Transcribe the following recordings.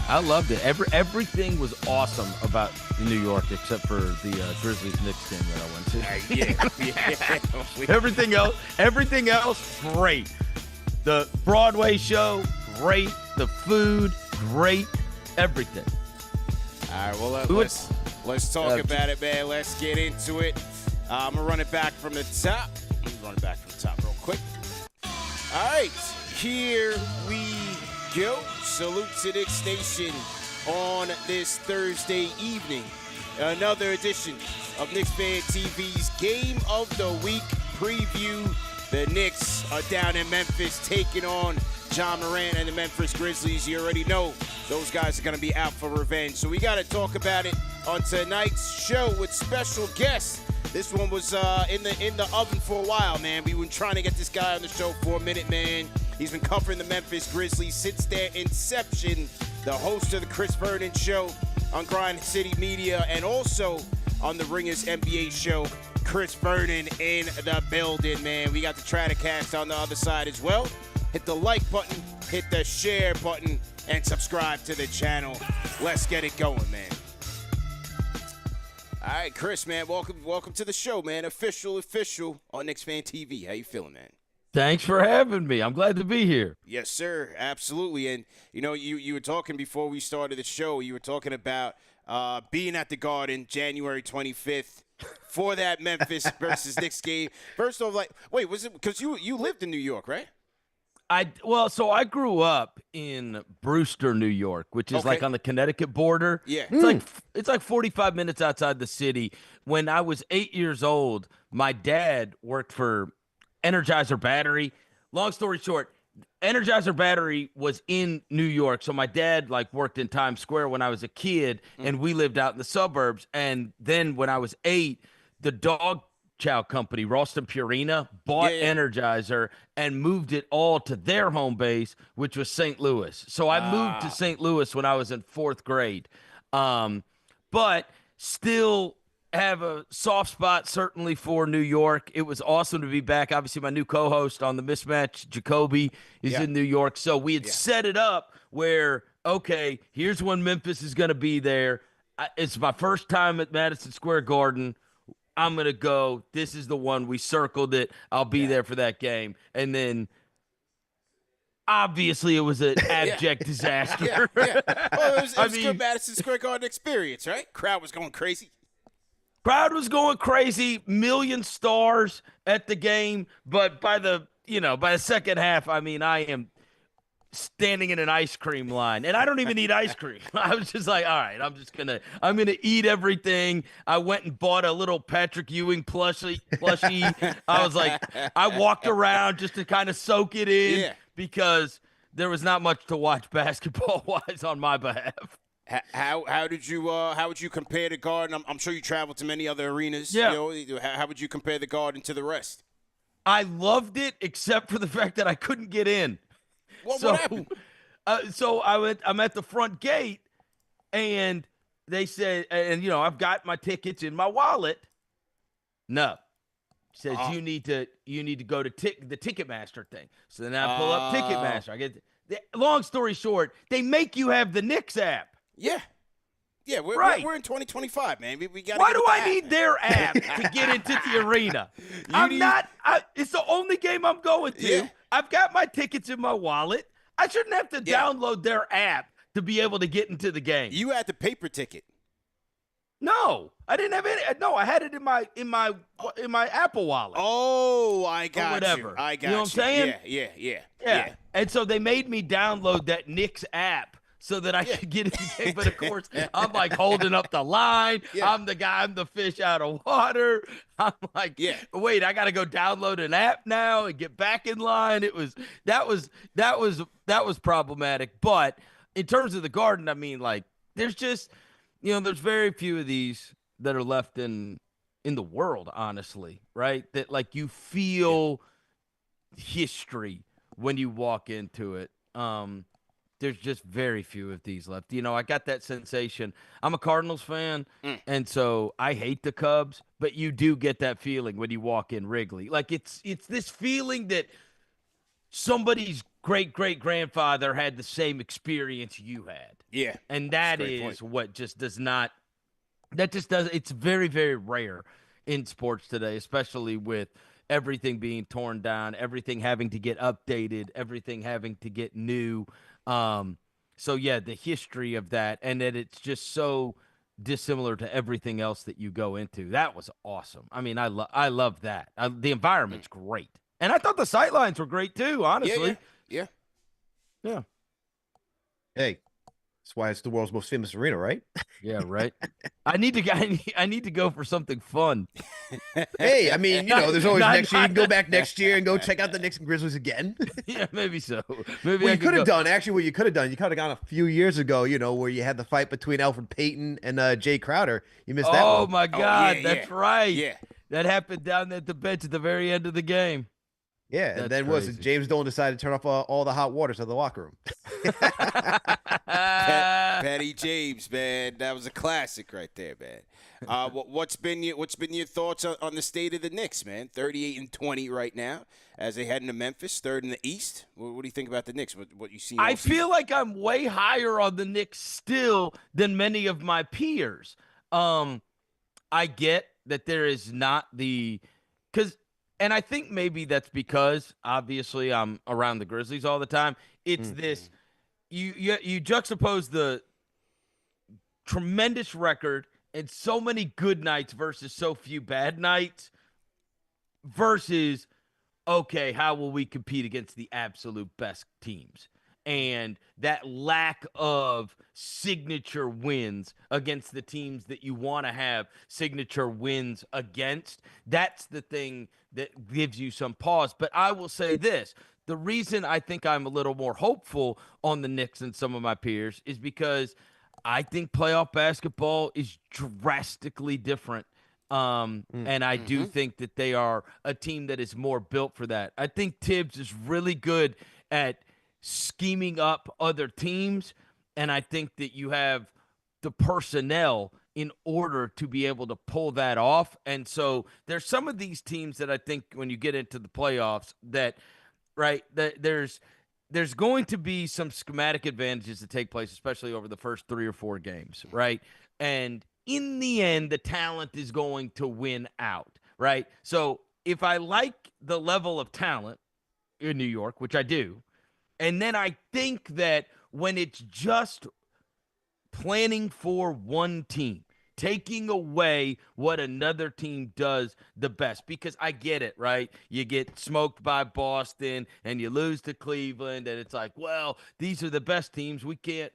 I loved it. Everything was awesome about New York except for the Grizzlies Knicks game that I went to. Yeah. Everything else, great. The Broadway show, great. The food, great. Everything. All right, well, let's talk about it, man. Let's get into it. I'm going to run it back from the top. Let me run it back from the top real quick. All right, here we go. Salute to Knicks Nation on this Thursday evening. Another edition of Knicks Fan TV's Game of the Week preview. The Knicks are down in Memphis taking on John Morant and the Memphis Grizzlies. You already know those guys are going to be out for revenge. So we got to talk about it on tonight's show with special guests. This one was in the oven for a while, man. We've been trying to get this guy on the show for a minute, man. He's been covering the Memphis Grizzlies since their inception. The host of the Chris Vernon Show on Grind City Media and also on the Ringers NBA show, Chris Vernon in the building, man. We got the Trataros on the other side as well. Hit the like button, hit the share button, and subscribe to the channel. Let's get it going, man. All right, Chris, man, welcome to the show, man. Official on Knicks Fan TV. How you feeling, man? Thanks for having me. I'm glad to be here. Yes, sir. Absolutely. And, you know, you were talking before we started the show, you were talking about being at the Garden January 25th for that Memphis versus Knicks game. First off, wait, was it because you lived in New York, right? So I grew up in Brewster, New York, which is like on the Connecticut border. Yeah. It's like 45 minutes outside the city. When I was 8 years old, my dad worked for Energizer Battery. Long story short, Energizer Battery was in New York. So my dad worked in Times Square when I was a kid, and we lived out in the suburbs. And then when I was 8, the dog chow company, Ralston Purina, bought Energizer and moved it all to their home base, which was St. Louis. So I moved to St. Louis when I was in 4th grade. But still have a soft spot certainly for New York. It was awesome to be back. Obviously, my new co-host on the Mismatch, Jacoby, is in New York. So we had set it up where, okay, here's when Memphis is going to be there. It's my first time at Madison Square Garden. I'm going to go. This is the one. We circled it. I'll be there for that game. And then, obviously, it was an abject disaster. Well, it was a good Madison Square Garden experience, right? Crowd was going crazy. Crowd was going crazy. Million stars at the game. But by the second half, I am standing in an ice cream line, and I don't even eat ice cream. I was just like, all right, I'm gonna eat everything. I went and bought a little Patrick Ewing plushie. I was like, I walked around just to kind of soak it in because there was not much to watch basketball wise on my behalf. How would you compare the Garden? I'm sure you traveled to many other arenas. Yeah. How would you compare the Garden to the rest? I loved it, except for the fact that I couldn't get in. What happened? I'm at the front gate, and they said, and I've got my tickets in my wallet. No, says you need to go to the Ticketmaster thing. So then I pull up Ticketmaster. Long story short, they make you have the Knicks app. Yeah, we're in 2025, man. We got. Why do I need their app to get into the arena? It's the only game I'm going to. Yeah. I've got my tickets in my wallet. I shouldn't have to download their app to be able to get into the game. You had the paper ticket. No, I didn't have any. No, I had it in my Apple Wallet. Oh, I got whatever. I got you. Know what I'm saying? Yeah. And so they made me download that Knicks app so that I could get in the game. But, of course, I'm holding up the line. Yeah. I'm the fish out of water. I'm wait, I got to go download an app now and get back in line. That was problematic. But in terms of the Garden, there's just, there's very few of these that are left in the world, honestly, right? That you feel history when you walk into it. There's just very few of these left. I got that sensation. I'm a Cardinals fan, and so I hate the Cubs, but you do get that feeling when you walk in Wrigley. It's this feeling that somebody's great-great-grandfather had the same experience you had. Yeah. And that is what just does not – that just does – it's very, very rare in sports today, especially with everything being torn down, everything having to get updated, everything having to get new. So, yeah, the history of that, and that it's just so dissimilar to everything else that you go into. That was awesome. I mean, I love that. The environment's great. And I thought the sightlines were great too, honestly. Yeah. Yeah. Hey, that's why it's the world's most famous arena, right? Yeah, right. I need to go for something fun. Hey, I mean, there's always next year. You can go back next year and go check out the Knicks and Grizzlies again. Yeah, maybe so. Maybe What you could have done, actually, what you could have done, you could have gone a few years ago, where you had the fight between Alfred Payton and Jay Crowder. You missed that one. Oh, my God. That's right. Yeah. That happened down at the bench at the very end of the game. Yeah, That's and then crazy. James Dolan decided to turn off all the hot waters of the locker room. Patty James, man, that was a classic right there, man. What's been your thoughts on the state of the Knicks, man? 38-20 right now as they head into Memphis, third in the East. What do you think about the Knicks? What you see? I feel like I'm way higher on the Knicks still than many of my peers. I get that there is not and I think maybe that's because obviously I'm around the Grizzlies all the time. It's this you juxtapose the tremendous record and so many good nights versus so few bad nights versus, okay, how will we compete against the absolute best teams? And that lack of signature wins against the teams that you want to have signature wins against, that's the thing that gives you some pause. But I will say this. The reason I think I'm a little more hopeful on the Knicks than some of my peers is because I think playoff basketball is drastically different. And I do think that they are a team that is more built for that. I think Tibbs is really good at scheming up other teams, and I think that you have the personnel in order to be able to pull that off. And so there's some of these teams that I think when you get into the playoffs that there's going to be some schematic advantages that take place, especially over the first 3 or 4 games, right? And in the end, the talent is going to win out, right? So if I like the level of talent in New York, which I do, and then I think that when it's just planning for one team, taking away what another team does the best, because I get it, right? You get smoked by Boston and you lose to Cleveland, and it's like, well, these are the best teams. We can't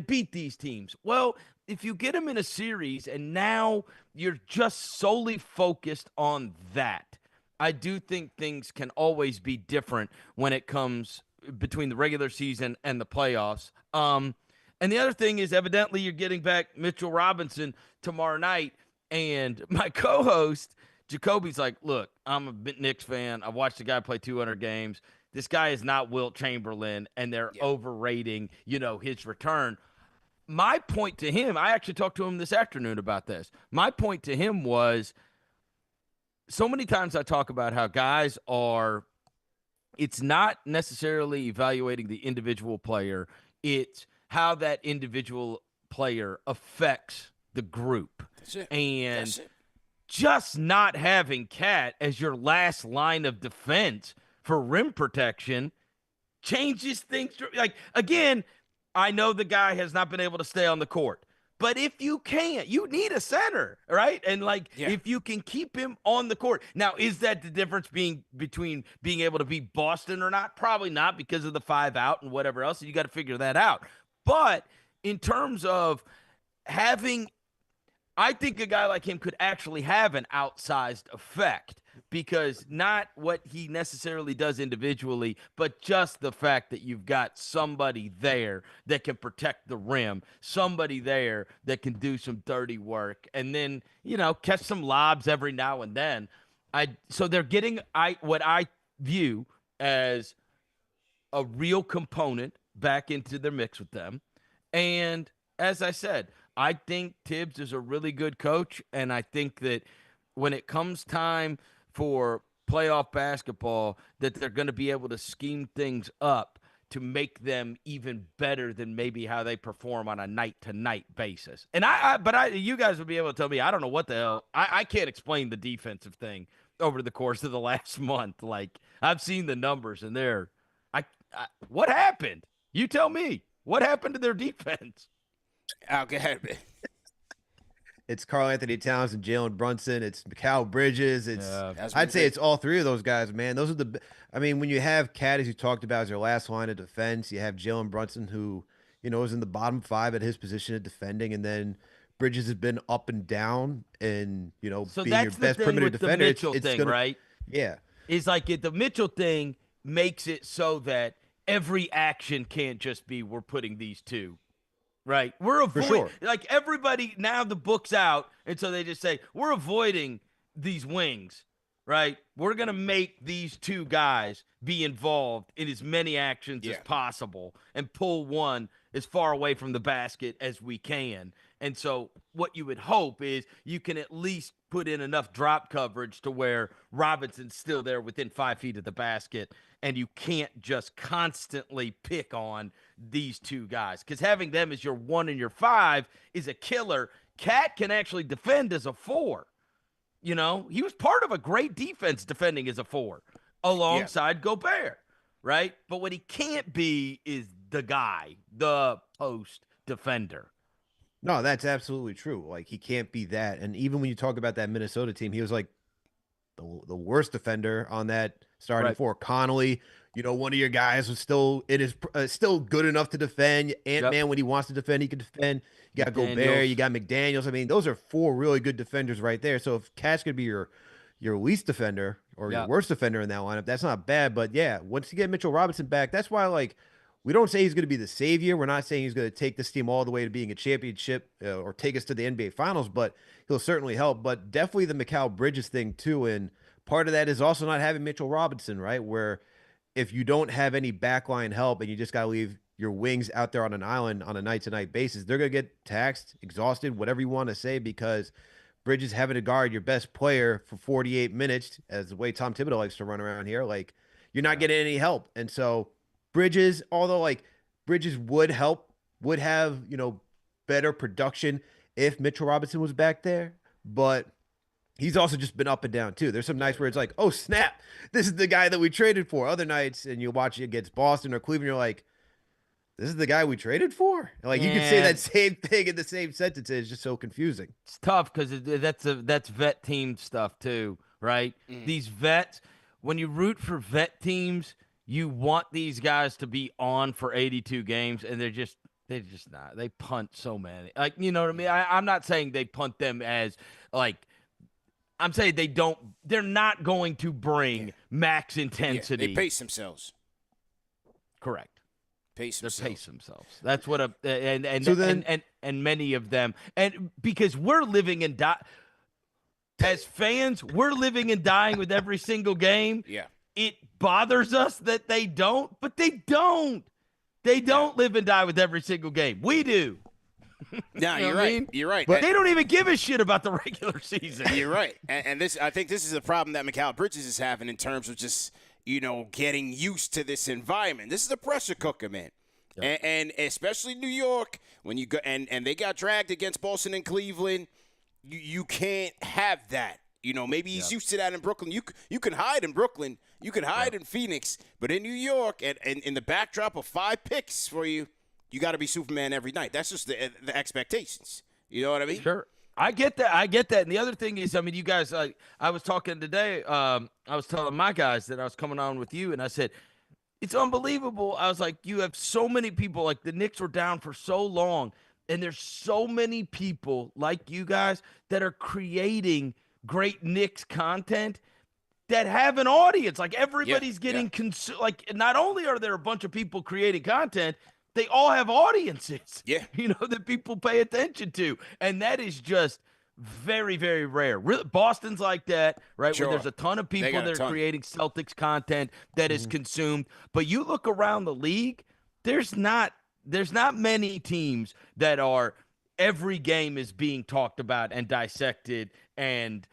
beat these teams. Well, if you get them in a series and now you're just solely focused on that, I do think things can always be different when it comes between the regular season and the playoffs. And the other thing is, evidently, you're getting back Mitchell Robinson tomorrow night. And my co-host, Jacoby's like, look, I'm a Knicks fan. I've watched the guy play 200 games. This guy is not Wilt Chamberlain, and they're overrating, his return. My point to him, I actually talked to him this afternoon about this. My point to him was, so many times I talk about how guys are, it's not necessarily evaluating the individual player. It's how that individual player affects the group. That's it. And That's it. Just not having Cat as your last line of defense for rim protection changes things. Like, again, I know the guy has not been able to stay on the court. But if you can't, you need a center, right? And, if you can keep him on the court. Now, is that the difference between being able to beat Boston or not? Probably not, because of the 5 out and whatever else. You got to figure that out. But in terms of having, I think a guy like him could actually have an outsized effect, because not what he necessarily does individually, but just the fact that you've got somebody there that can protect the rim, somebody there that can do some dirty work, and then, catch some lobs every now and then. So they're getting what I view as a real component back into their mix with them. And as I said, I think Tibbs is a really good coach, and I think that when it comes time for playoff basketball that they're going to be able to scheme things up to make them even better than maybe how they perform on a night-to-night basis. And you guys would be able to tell me, I don't know what the hell. I can't explain the defensive thing over the course of the last month. Like, I've seen the numbers, and what happened? You tell me. What happened to their defense? Oh, go ahead, man. It's Karl Anthony Towns and Jalen Brunson. It's Mikal Bridges. I'd say great. it's all three of those guys, man. Those are when you have Cat, as you talked about, as your last line of defense, you have Jalen Brunson, who, is in the bottom 5 at his position of defending, and then Bridges has been up and down, and So being that's your the best thing perimeter with defender. the Mitchell thing, right? Yeah. Is like the Mitchell thing makes it so that every action can't just be we're putting these two. Right. We're avoiding, sure. like, everybody, now the book's out, and so they just say, we're avoiding these wings, right? We're going to make these two guys be involved in as many actions as possible and pull one as far away from the basket as we can. And so what you would hope is you can at least put in enough drop coverage to where Robinson's still there within 5 feet of the basket, and you can't just constantly pick on these two guys, because having them as your 1 and your 5 is a killer. Cat can actually defend as a 4. He was part of a great defense defending as a 4 alongside Gobert, right? But what he can't be is the guy, the post defender. No, that's absolutely true. Like, he can't be that. And even when you talk about that Minnesota team, he was like the worst defender on that starting 4. Connolly, one of your guys was still still good enough to defend. Ant-Man, when he wants to defend, he can defend. You got Gobert, you got McDaniels. I mean, those are 4 really good defenders right there. So if Cat's gonna be your least defender or your worst defender in that lineup, that's not bad. But yeah, once you get Mitchell Robinson back, that's why, like, we don't say he's going to be the savior. We're not saying he's going to take this team all the way to being a championship or take us to the NBA Finals, but he'll certainly help. But definitely the Mikal Bridges thing too, and part of that is also not having Mitchell Robinson, right? Where if you don't have any backline help and you just got to leave your wings out there on an island on a night-to-night basis, they're going to get taxed, exhausted, whatever you want to say, because Bridges having to guard your best player for 48 minutes, as the way Tom Thibodeau likes to run around here, like, you're not getting any help. And so Bridges, although, like, Bridges would have, better production if Mitchell Robinson was back there, but he's also just been up and down too. There's some nights where it's like, oh snap, this is the guy that we traded for. Other nights, and you watch it against Boston or Cleveland, you're like, this is the guy we traded for? Like, you can say that same thing in the same sentence. It's just so confusing. It's tough because that's vet team stuff too, right? These vets, when you root for vet teams, you want these guys to be on for 82 games, and they're just not. They punt so many. Like, you know what I mean? I'm not saying they punt them as, like, I'm saying they're not going to bring max intensity. They pace themselves. Correct. Pace themselves. That's what and many of them, and because we're living and as fans, we're living and dying with every single game. Yeah. It bothers us that they don't, but they don't. They don't live and die with every single game. We do. No, you're right. You're right. But they don't even give a shit about the regular season. You're right. And I think this is the problem that Mikal Bridges is having in terms of just, getting used to this environment. This is a pressure cooker, man. Yeah. And especially New York, when you go and they got dragged against Boston and Cleveland, you can't have that. Maybe he's used to that in Brooklyn. You can hide in Brooklyn. You can hide in Phoenix. But in New York, and in the backdrop of 5 picks for you, you got to be Superman every night. That's just the expectations. You know what I mean? Sure. I get that. And the other thing is, you guys, I was talking today. I was telling my guys that I was coming on with you, and I said, it's unbelievable. I was like, you have so many people. Like, the Knicks were down for so long, and there's so many people like you guys that are creating great Knicks content that have an audience. Like, everybody's getting like, not only are there a bunch of people creating content, they all have audiences, that people pay attention to. And that is just very, very rare. Boston's like that, right? Sure. Where there's a ton of people that are creating Celtics content that is consumed. But you look around the league, there's not many teams that are every game is being talked about and dissected and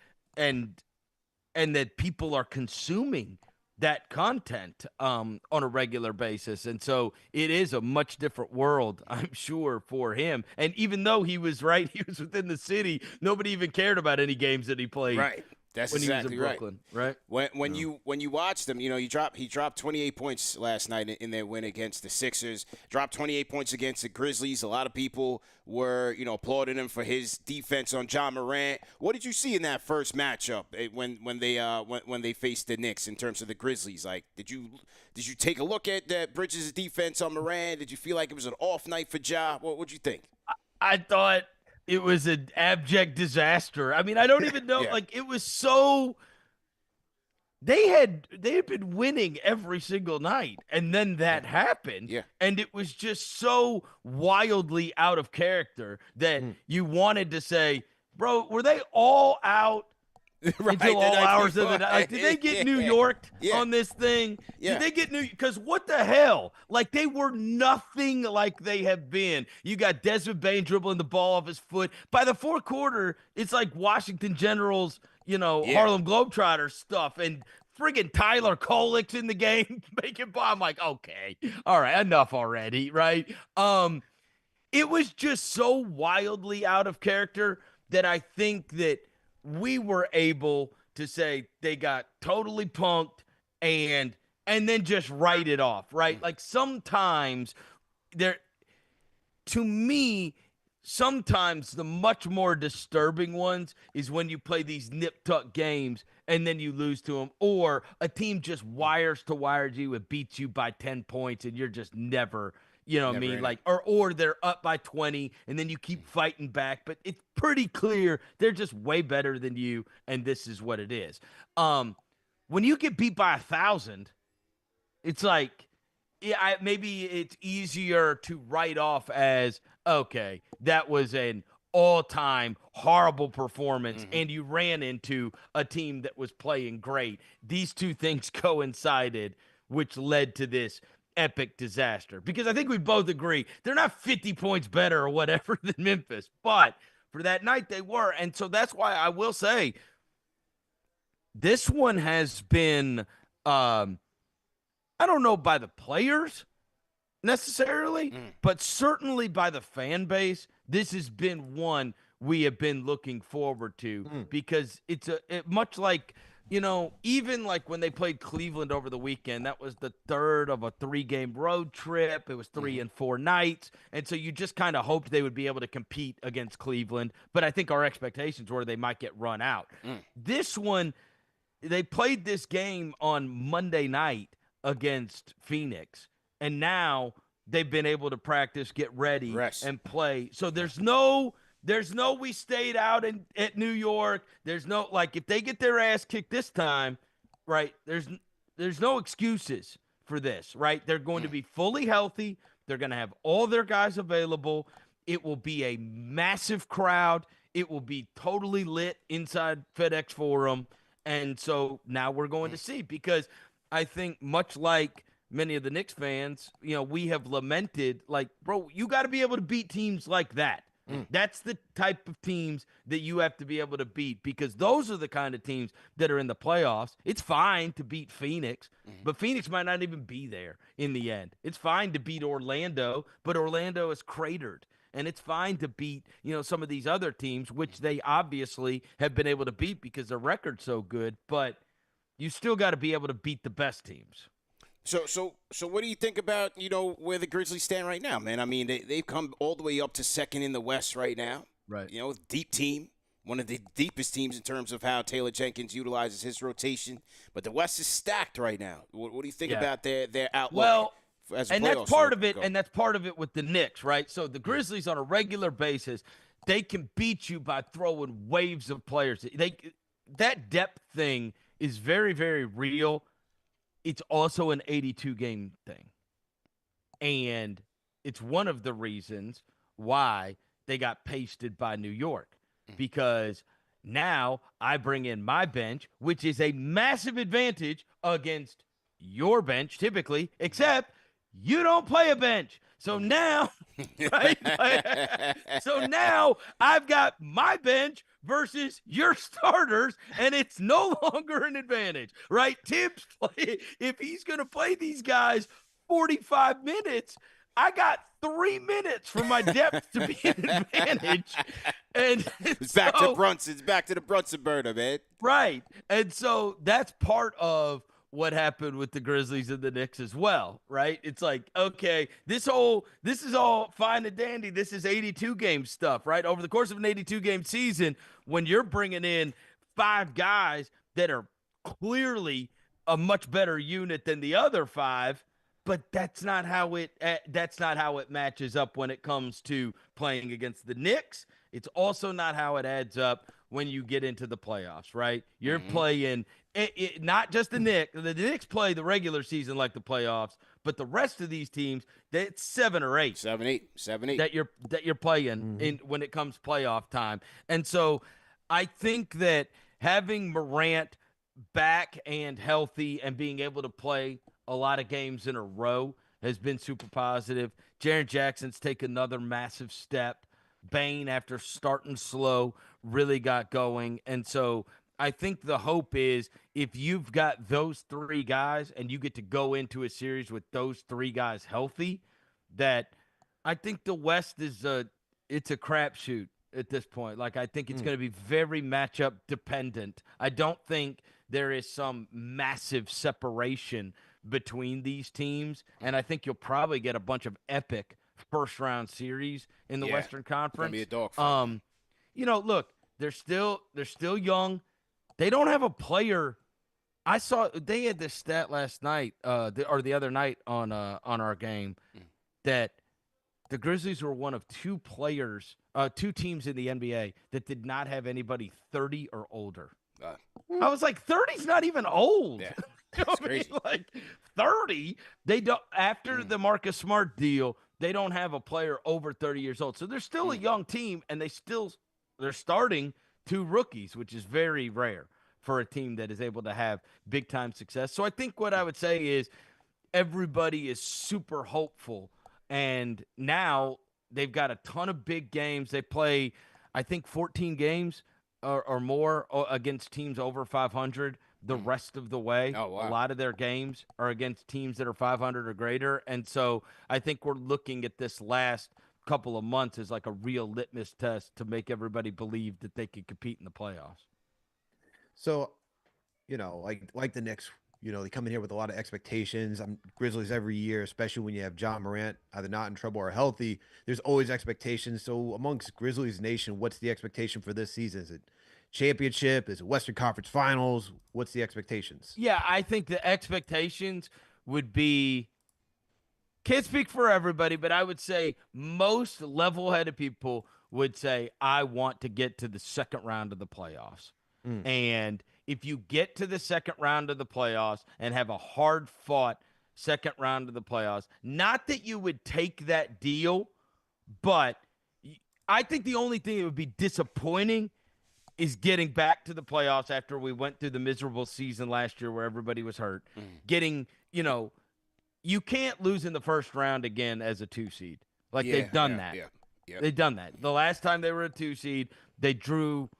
and that people are consuming that content on a regular basis. And so it is a much different world, I'm sure, for him. And even though he was within the city, nobody even cared about any games that he played. Right. That's when exactly he was in Brooklyn, right? When you watched him, he dropped 28 points last night in their win against the Sixers. Dropped 28 points against the Grizzlies. A lot of people were applauding him for his defense on John Morant. What did you see in that first matchup when they faced the Knicks in terms of the Grizzlies? Like, did you take a look at Bridges' defense on Morant? Did you feel like it was an off night for Ja? What'd you think? I thought it was an abject disaster. I mean, I don't even know. Yeah. Like, it was so. They had been winning every single night, and then that happened. Yeah. And it was just so wildly out of character that you wanted to say, bro, were they all out until all hours of the night? Like, did they get New York on this thing? Yeah. Did they get because what the hell? Like, they were nothing like they have been. You got Desmond Bane dribbling the ball off his foot. By the fourth quarter, it's like Washington Generals, Harlem Globetrotters stuff, and friggin' Tyler Kolick's in the game making ball. I'm like, okay, all right, enough already, right? It was just so wildly out of character that I think that we were able to say they got totally punked and then just write it off, right? Like, sometimes to me, sometimes the much more disturbing ones is when you play these nip-tuck games and then you lose to them, or a team just wires to wires you and beats you by 10 points and you're just never, what I mean? Like, or they're up by 20 and then you keep fighting back, but it's pretty clear they're just way better than you, and this is what it is. When you get beat by 1,000, it's like, maybe it's easier to write off as, okay, that was an all-time horrible performance, and you ran into a team that was playing great. These two things coincided, which led to this epic disaster. Because I think we both agree they're not 50 points better or whatever than Memphis, but for that night they were. And so that's why I will say this one has been, I don't know by the players necessarily, but certainly by the fan base, this has been one we have been looking forward to because it's much like, even like when they played Cleveland over the weekend, that was the third of a 3-game road trip. It was 3 and 4 nights. And so you just kind of hoped they would be able to compete against Cleveland. But I think our expectations were they might get run out. This one, they played this game on Monday night against Phoenix. And now they've been able to practice, get ready, and play. So there's no we stayed out at New York. There's no, like, if they get their ass kicked this time, right, there's no excuses for this, right? They're going to be fully healthy. They're going to have all their guys available. It will be a massive crowd. It will be totally lit inside FedEx Forum. And so now we're going to see, because I think much like many of the Knicks fans, we have lamented, like, bro, you got to be able to beat teams like that. That's the type of teams that you have to be able to beat, because those are the kind of teams that are in the playoffs. It's fine to beat Phoenix, but Phoenix might not even be there in the end. It's fine to beat Orlando, but Orlando is cratered. And it's fine to beat, some of these other teams, which they obviously have been able to beat because their record's so good, but you still got to be able to beat the best teams. So what do you think about, where the Grizzlies stand right now, man? I mean, they've come all the way up to second in the West right now. Right. Deep team, one of the deepest teams in terms of how Taylor Jenkins utilizes his rotation. But the West is stacked right now. What do you think about their outlook? Well, and that's part of it, and that's part of it with the Knicks, right? So the Grizzlies on a regular basis, they can beat you by throwing waves of players. That depth thing is very, very real. It's also an 82-game thing. And it's one of the reasons why they got pasted by New York. Because now I bring in my bench, which is a massive advantage against your bench, typically, except you don't play a bench. So now, right? So now I've got my bench versus your starters, and it's no longer an advantage, right? Tibbs, if he's going to play these guys 45 minutes, I got 3 minutes for my depth to be an advantage. And it's back to Brunson. It's back to the Brunson burner, man. Right. And so that's part of what happened with the Grizzlies and the Knicks as well, right? It's like, okay, this is all fine and dandy. This is 82 game stuff, right? Over the course of an 82 game season, when you're bringing in 5 guys that are clearly a much better unit than the other 5, but that's not how it matches up when it comes to playing against the Knicks. It's also not how it adds up when you get into the playoffs, right? You're playing not just the Knicks. The Knicks play the regular season like the playoffs, but the rest of these teams, it's 7 or 8. 7-8 that you're playing in when it comes playoff time. And so I think that having Morant back and healthy and being able to play a lot of games in a row has been super positive. Jaren Jackson's taken another massive step. Bane, after starting slow, really got going. And so I think the hope is if you've got those 3 guys and you get to go into a series with those 3 guys healthy, that I think the West it's a crapshoot at this point. Like, I think it's going to be very matchup dependent. I don't think there is some massive separation between these teams, and I think you'll probably get a bunch of epic first-round series in the Western Conference. It's gonna be a dogfight. Look, they're still young. They don't have a player. I saw they had this stat last night, or the other night on our game, that the Grizzlies were one of 2 teams in the NBA that did not have anybody 30 or older. I was like, 30's not even old. Yeah. That's crazy. Like 30, they don't. After the Marcus Smart deal, they don't have a player over 30 years old. So they're still a young team, and they're starting 2 rookies, which is very rare for a team that is able to have big time success. So I think what I would say is everybody is super hopeful, and now they've got a ton of big games. They play, I think, 14 games or more against teams over 500 the rest of the way. Oh, wow. A lot of their games are against teams that are 500 or greater. And so I think we're looking at this last couple of months as like a real litmus test to make everybody believe that they could compete in the playoffs. So, like the Knicks, they come in here with a lot of expectations. Grizzlies every year, especially when you have John Morant either not in trouble or healthy, there's always expectations. So amongst Grizzlies Nation, what's the expectation for this season? Is it championship? Is it Western Conference Finals? What's the expectations? Yeah, I think the expectations would be, can't speak for everybody, but I would say most level-headed people would say, I want to get to the second round of the playoffs. And if you get to the second round of the playoffs and have a hard-fought second round of the playoffs, not that you would take that deal, but I think the only thing that would be disappointing is getting back to the playoffs after we went through the miserable season last year where everybody was hurt. Getting, you can't lose in the first round again as a 2 seed. Like, they've done that. Yeah. They've done that. The last time they were a 2 seed, they drew,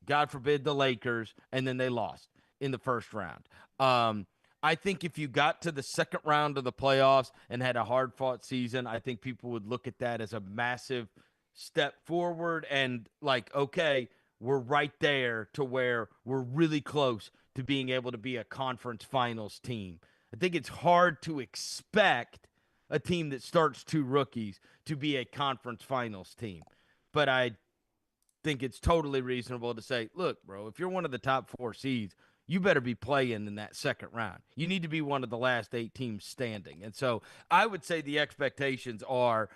God forbid, the Lakers, and then they lost in the first round. I think if you got to the second round of the playoffs and had a hard-fought season, I think people would look at that as a massive step forward and like, okay, we're right there to where we're really close to being able to be a conference finals team. I think it's hard to expect a team that starts 2 rookies to be a conference finals team. But I think it's totally reasonable to say, look, bro, if you're one of the top 4 seeds, you better be playing in that second round. You need to be one of the last 8 teams standing. And so I would say the expectations are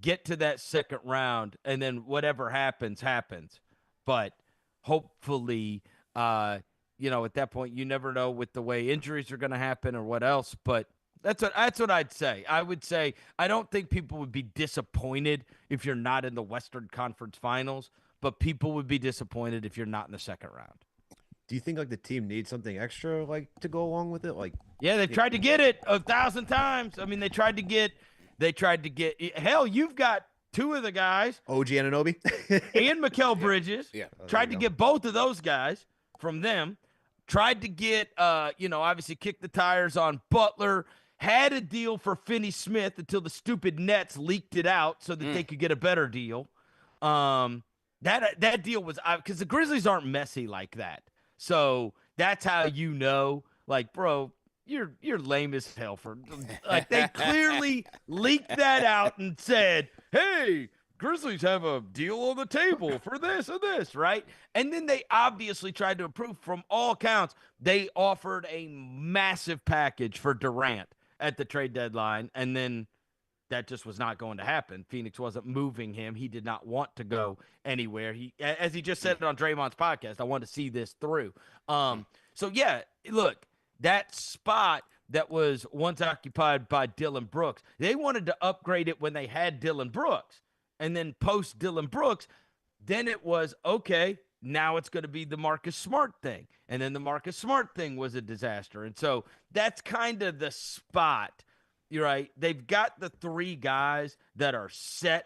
get to that second round, and then whatever happens, happens. But hopefully, at that point, you never know with the way injuries are going to happen or what else. But that's what I'd say. I would say I don't think people would be disappointed if you're not in the Western Conference Finals, but people would be disappointed if you're not in the second round. Do you think like the team needs something extra to go along with it? Yeah, they've tried to get it 1,000 times. I mean, they tried to get hell, you've got two of the guys, OG Anunoby and Mikal Bridges. Yeah. Tried to get both of those guys from them. Tried to get, obviously kick the tires on Butler. Had a deal for Finney Smith until the stupid Nets leaked it out so that they could get a better deal. That deal was because the Grizzlies aren't messy like that. So that's how you know, like, bro, you're lame as hell for like they clearly leaked that out and said, hey, Grizzlies have a deal on the table for this and this, right? And then they obviously tried to approve from all counts. They offered a massive package for Durant at the trade deadline, and then that just was not going to happen. Phoenix wasn't moving him. He did not want to go anywhere. As he just said it on Draymond's podcast, I want to see this through. So, yeah, look, that spot that was once occupied by Dillon Brooks, they wanted to upgrade it when they had Dillon Brooks. And then post Dillon Brooks, then it was, okay, now it's going to be the Marcus Smart thing. And then the Marcus Smart thing was a disaster. And so that's kind of the spot. You're right. They've got the three guys that are set,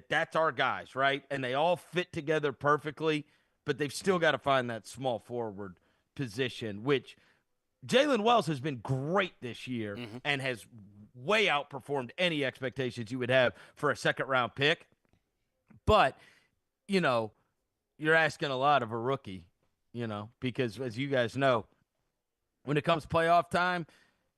that's our guys, right? And they all fit together perfectly, but they've still got to find that small forward position, which Jalen Wells has been great this year and has way outperformed any expectations you would have for a second-round pick. But, you're asking a lot of a rookie, because as you guys know, when it comes playoff time,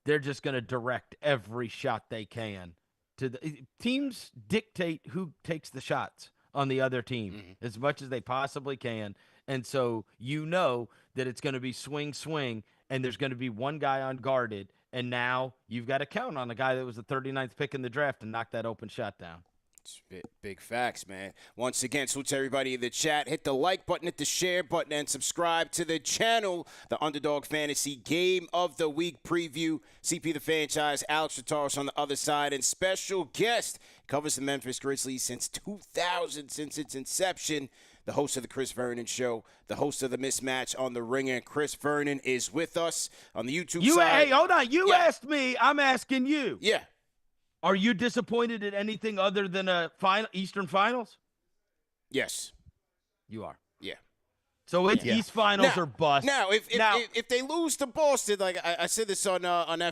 they're just going to direct every shot they can to the teams dictate who takes the shots on the other team as much as they possibly can. And so that it's going to be swing, and there's going to be one guy unguarded, and now you've got to count on the guy that was the 39th pick in the draft to knock that open shot down. It's big facts, man. Once again, salute to everybody in the chat. Hit the like button, hit the share button, and subscribe to the channel. The Underdog Fantasy Game of the Week preview. CP the Fanchise, Alex Trataros on the other side, and special guest covers the Memphis Grizzlies since 2000, since its inception. The host of the Chris Vernon Show, the host of the Mismatch on the Ringer, Chris Vernon is with us on the YouTube side. Hey, hold on. You asked me. I'm asking you. Yeah. Are you disappointed in anything other than a Eastern Finals? Yes. You are. Yeah. So it's East Finals or bust. Now, if they lose to Boston, like I said this on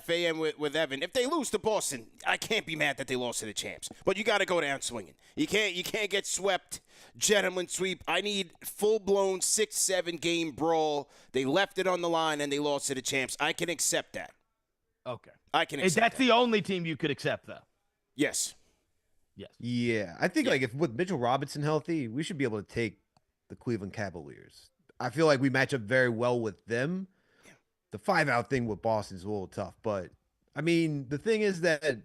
FAM with Evan, if they lose to Boston, I can't be mad that they lost to the champs. But you got to go down swinging. You can't get swept, gentleman sweep. I need full-blown 6-7 game brawl. They left it on the line and they lost to the champs. I can accept that. Okay. I can accept That's that. the only team you could accept, though. Yes. Yeah. I think, if with Mitchell Robinson healthy, we should be able to take the Cleveland Cavaliers. I feel like we match up very well with them. The 5-out thing with Boston is a little tough. But, I mean, the thing is that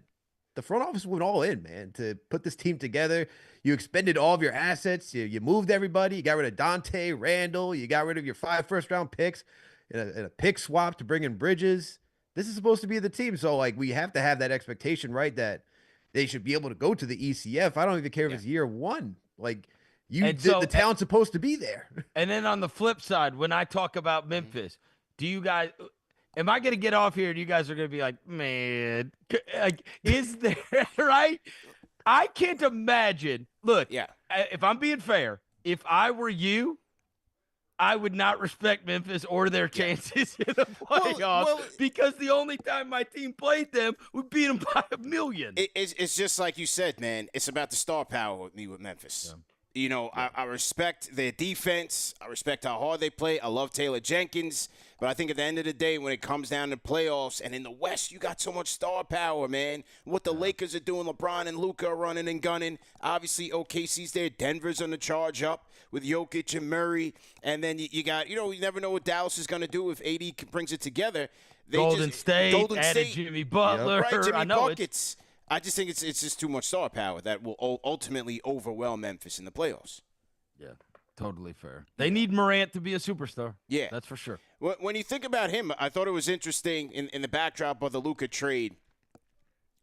the front office went all in, man, to put this team together. You expended all of your assets. You moved everybody. You got rid of Dante, Randall. You got rid of your 5 first-round picks and a pick swap to bring in Bridges. This is supposed to be the team. So, we have to have that expectation, right, that they should be able to go to the ECF. I don't even care if it's year one. The talent's supposed to be there. And then on the flip side, when I talk about Memphis, do you guys – am I going to get off here and you guys are going to be like, man, is there – right? I can't imagine. Look, if I'm being fair, if I were you, I would not respect Memphis or their chances in the playoffs because the only time my team played them, we beat them by 1 million. It's just like you said, man. It's about the star power with me with Memphis. Yeah. I respect their defense. I respect how hard they play. I love Taylor Jenkins. But I think at the end of the day, when it comes down to playoffs, and in the West, you got so much star power, man. What the Lakers are doing, LeBron and Luka are running and gunning. Obviously, OKC's there. Denver's on the charge up with Jokic and Murray. And then you got, you never know what Dallas is going to do if AD brings it together. Golden State added Jimmy Butler. Right, Jimmy I know buckets. I just think it's just too much star power that will ultimately overwhelm Memphis in the playoffs. Yeah, totally fair. They need Morant to be a superstar. Yeah. That's for sure. When you think about him, I thought it was interesting in the backdrop of the Luka trade,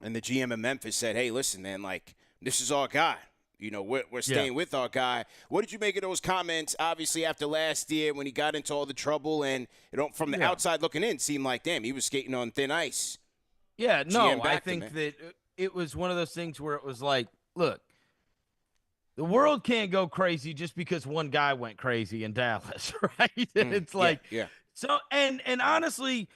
and the GM in Memphis said, hey, listen, man, this is our guy. We're staying with our guy. What did you make of those comments, obviously, after last year when he got into all the trouble and, from the outside looking in, seemed like, damn, he was skating on thin ice. Yeah, no, I think that it was one of those things where it was like, look, the world can't go crazy just because one guy went crazy in Dallas, right? It's like, yeah. So, and honestly,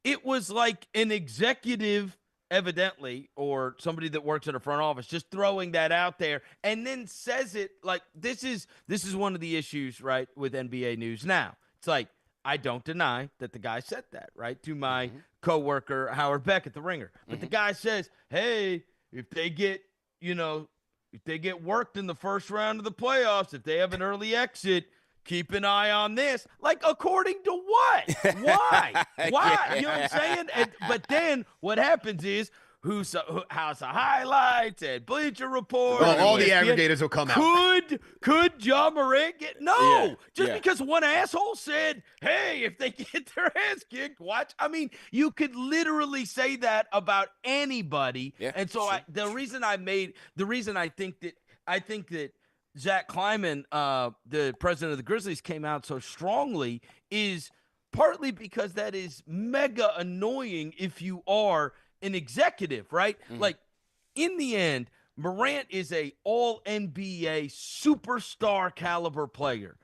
it was like an executive, evidently, or somebody that works in a front office, just throwing that out there and then says it like this is one of the issues, right, with NBA news now. It's like, I don't deny that the guy said that, right, to my coworker Howard Beck at the Ringer. But the guy says, hey, if they get, if they get worked in the first round of the playoffs, if they have an early exit, keep an eye on this. Like, according to what? Why? Why? You know what I'm saying? But then what happens is House of Highlights and Bleacher Report. Well, all the ESPN, aggregators will come out. Could John Morant get? No. Yeah, because one asshole said, hey, if they get their ass kicked, watch. I mean, you could literally say that about anybody. Yeah, and so the reason I think that Zach Kleiman, the president of the Grizzlies, came out so strongly is partly because that is mega annoying if you are an executive, right? Like, in the end, Morant is a all-NBA superstar caliber player.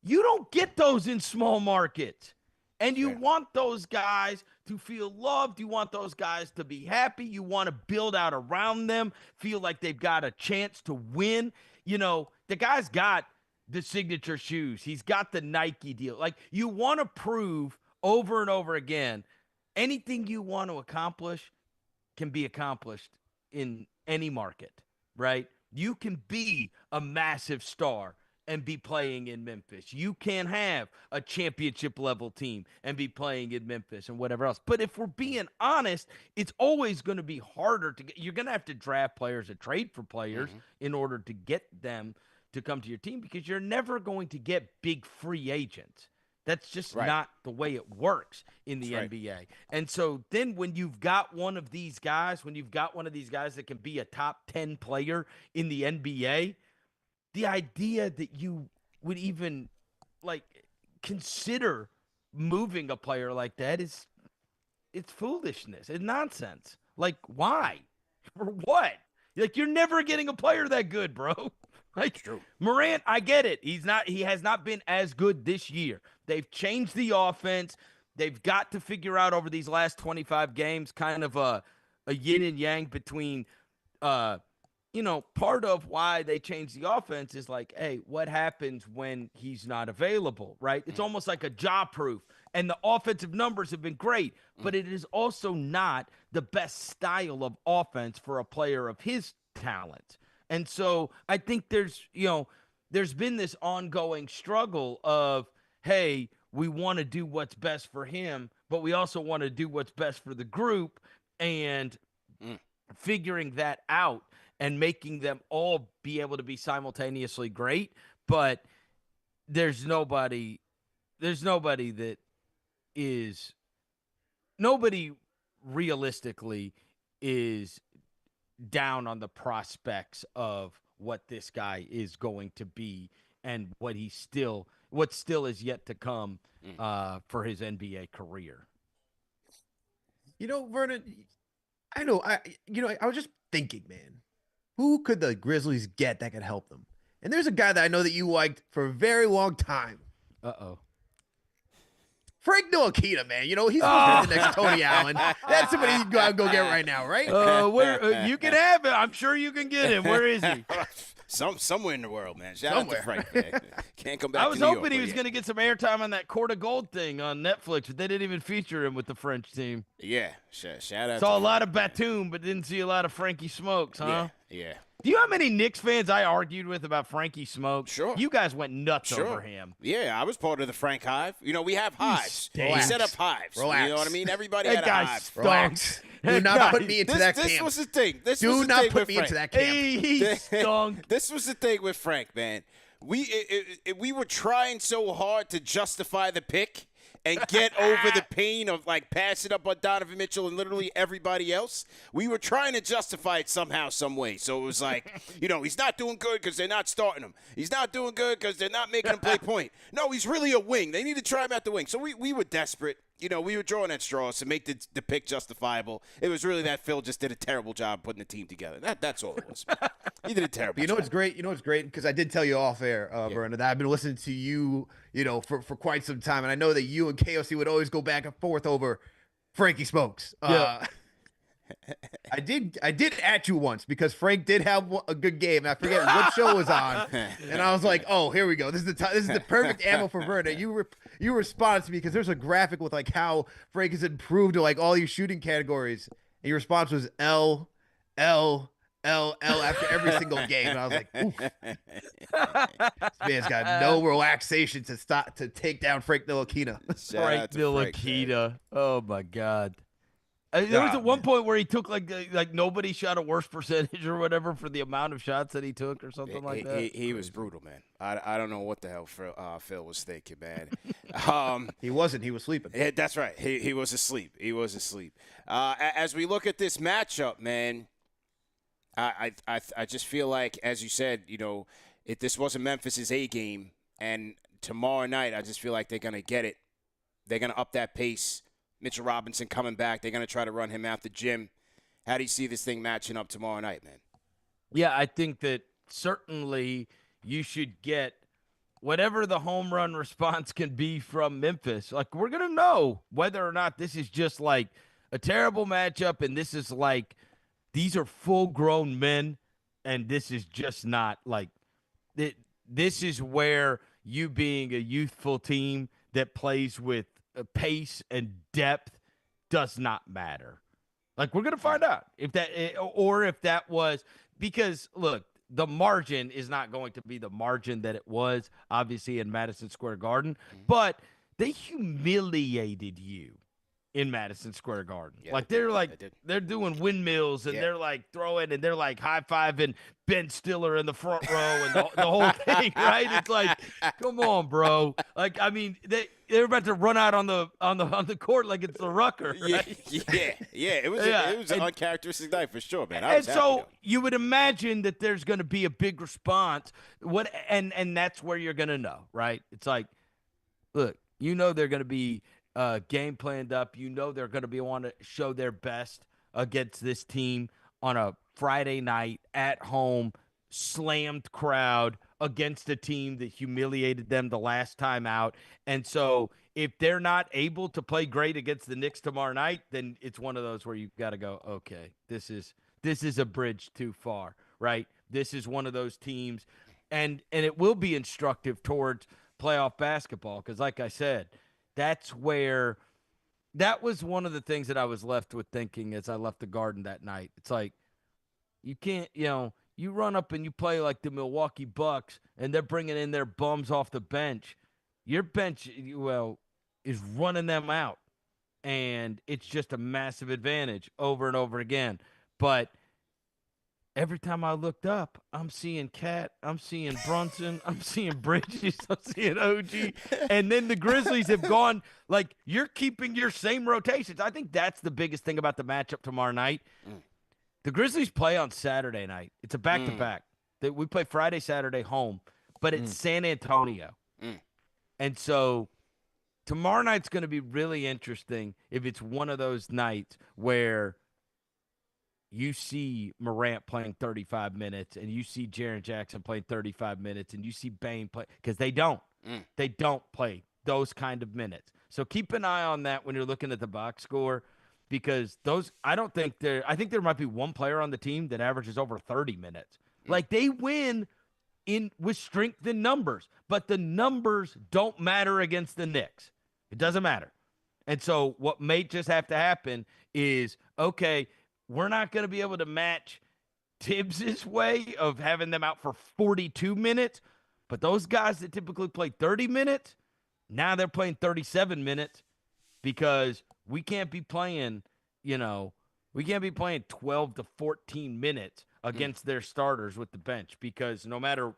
You don't get those in small markets. And you want those guys to feel loved. You want those guys to be happy. You want to build out around them, feel like they've got a chance to win. The guy's got the signature shoes. He's got the Nike deal. Like, you want to prove over and over again, anything you want to accomplish can be accomplished in any market, right? You can be a massive star and be playing in Memphis. You can have a championship level team and be playing in Memphis and whatever else. But if we're being honest, it's always going to be harder to get. You're going to have to draft players and trade for players in order to get them to come to your team, because you're never going to get big free agents. That's just not the way it works in the NBA. And so then when you've got one of these guys, that can be a top 10 player in the NBA, the idea that you would even consider moving a player like that it's foolishness. It's nonsense. Like, why? For what? Like, you're never getting a player that good, bro. Like, true. Morant, I get it. He has not been as good this year. They've changed the offense. They've got to figure out over these last 25 games kind of a yin and yang between part of why they changed the offense is like, hey, what happens when he's not available, right? It's almost like a job proof. And the offensive numbers have been great, but it is also not the best style of offense for a player of his talent. And so I think there's been this ongoing struggle of, hey, we want to do what's best for him, but we also want to do what's best for the group, and figuring that out and making them all be able to be simultaneously great. But there's nobody realistically is down on the prospects of what this guy is going to be and what still is yet to come for his NBA career. Vernon, I know. I was just thinking, man, who could the Grizzlies get that could help them? And there's a guy that I know that you liked for a very long time. Frank Ntilikina, man. He's supposed to be the next Tony Allen. That's somebody you can go get right now, right? Where you can have it. I'm sure you can get him. Where is he? Somewhere in the world, man. Shout out to Frank. Man. Can't come back. I was hoping he was going to get some airtime on that Court of Gold thing on Netflix, but they didn't even feature him with the French team. Yeah, shout out. Saw a lot of Batum, but didn't see a lot of Frankie Smokes, huh? Yeah. Do you know how many Knicks fans I argued with about Frankie Smokes? Sure. You guys went nuts over him. Yeah, I was part of the Frank Hive. We have hives. We set up hives. Relax. You know what I mean? Everybody That had a guy hive. Relax. Do not put me into that camp. This was the thing. Do not put me into that camp. He stunk. This was the thing with Frank, man. We were trying so hard to justify the pick and get over the pain of passing up on Donovan Mitchell and literally everybody else. We were trying to justify it somehow, some way. So it was he's not doing good because they're not starting him. He's not doing good because they're not making him play point. No, he's really a wing. They need to try him at the wing. So we were desperate. we were drawing at straws to make the pick justifiable. It was really that Phil just did a terrible job putting the team together. That's all it was. He did a terrible job. What's great? What's great? Because I did tell you off air, Vernon, that I've been listening to you, for quite some time, and I know that you and KOC would always go back and forth over Frankie Smokes. Yeah. I did at you once because Frank did have a good game, and I forget what show was on, and I was like, "Oh, here we go. This is the perfect ammo for Vernon." You responded to me because there's a graphic with like how Frank has improved to like all these shooting categories, and your response was L after every single game, and I was like, "Oof, this man's got no relaxation to take down Frank Ntilikina." Frank Ntilikina. Oh my God. There was at one point where he took like nobody shot a worse percentage or whatever for the amount of shots that he took or something like that. He was brutal, man. I don't know what the hell Phil was thinking, man. He wasn't. He was sleeping. Yeah, that's right. He was asleep. As we look at this matchup, man, I just feel like, as you said, if this wasn't Memphis's A game, and tomorrow night, I just feel like they're gonna get it. They're gonna up that pace. Mitchell Robinson coming back. They're going to try to run him out the gym. How do you see this thing matching up tomorrow night, man? Yeah, I think that certainly you should get whatever the home run response can be from Memphis. Like, we're going to know whether or not this is just like a terrible matchup and this is like these are full-grown men and this is just not like this is where you being a youthful team that plays with pace and depth does not matter. Like, we're going to find out if that was because, look, the margin is not going to be the margin that it was, obviously, in Madison Square Garden, but they humiliated you in Madison Square Garden. Yeah, like, they're doing windmills and they're like throwing and they're like high-fiving Ben Stiller in the front row and the whole thing, right? It's like, come on, bro. Like, I mean, they're about to run out on the court like it's the Rucker, right? Yeah. It was an uncharacteristic night for sure, man. So you would imagine that there's going to be a big response. And that's where you're going to know, right? It's like, look, they're going to be game planned up. They're going to want to show their best against this team on a Friday night at home, slammed crowd against a team that humiliated them the last time out. And so if they're not able to play great against the Knicks tomorrow night, then it's one of those where you've got to go, okay, this is a bridge too far, right? This is one of those teams. And it will be instructive towards playoff basketball because, like I said, that was one of the things that I was left with thinking as I left the Garden that night. It's like, you can't, you run up and you play like the Milwaukee Bucks and they're bringing in their bums off the bench. Your bench, is running them out. And it's just a massive advantage over and over again. But every time I looked up, I'm seeing Cat, I'm seeing Brunson, I'm seeing Bridges, I'm seeing OG. And then the Grizzlies have gone, like, you're keeping your same rotations. I think that's the biggest thing about the matchup tomorrow night. The Grizzlies play on Saturday night. It's a back-to-back. We play Friday, Saturday home, but it's San Antonio. And so tomorrow night's going to be really interesting if it's one of those nights where you see Morant playing 35 minutes and you see Jaren Jackson playing 35 minutes and you see Bane play because they don't. They don't play those kind of minutes. So keep an eye on that when you're looking at the box score because I think there might be one player on the team that averages over 30 minutes. Like they win with strength in numbers, but the numbers don't matter against the Knicks. It doesn't matter. And so what may just have to happen is, okay, we're not going to be able to match Tibbs's way of having them out for 42 minutes, but those guys that typically play 30 minutes, now they're playing 37 minutes because we can't be playing, 12 to 14 minutes against their starters with the bench because no matter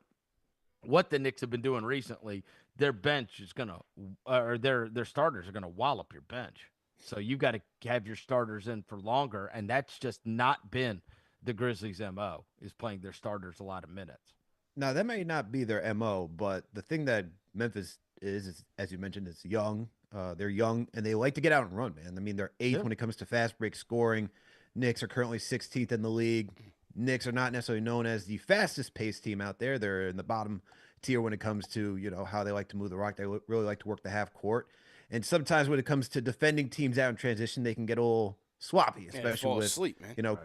what the Knicks have been doing recently, their bench is going to or their starters are going to wallop your bench. So you've got to have your starters in for longer, and that's just not been the Grizzlies' MO, is playing their starters a lot of minutes. Now, that may not be their MO, but the thing that Memphis is as you mentioned, it's young. They're young and they like to get out and run, man. I mean, they're eighth when it comes to fast break scoring. Knicks are currently 16th in the league. Knicks are not necessarily known as the fastest paced team out there. They're in the bottom tier when it comes to, how they like to move the rock. They really like to work the half court. And sometimes when it comes to defending teams out in transition, they can get a little sloppy, especially with asleep, man.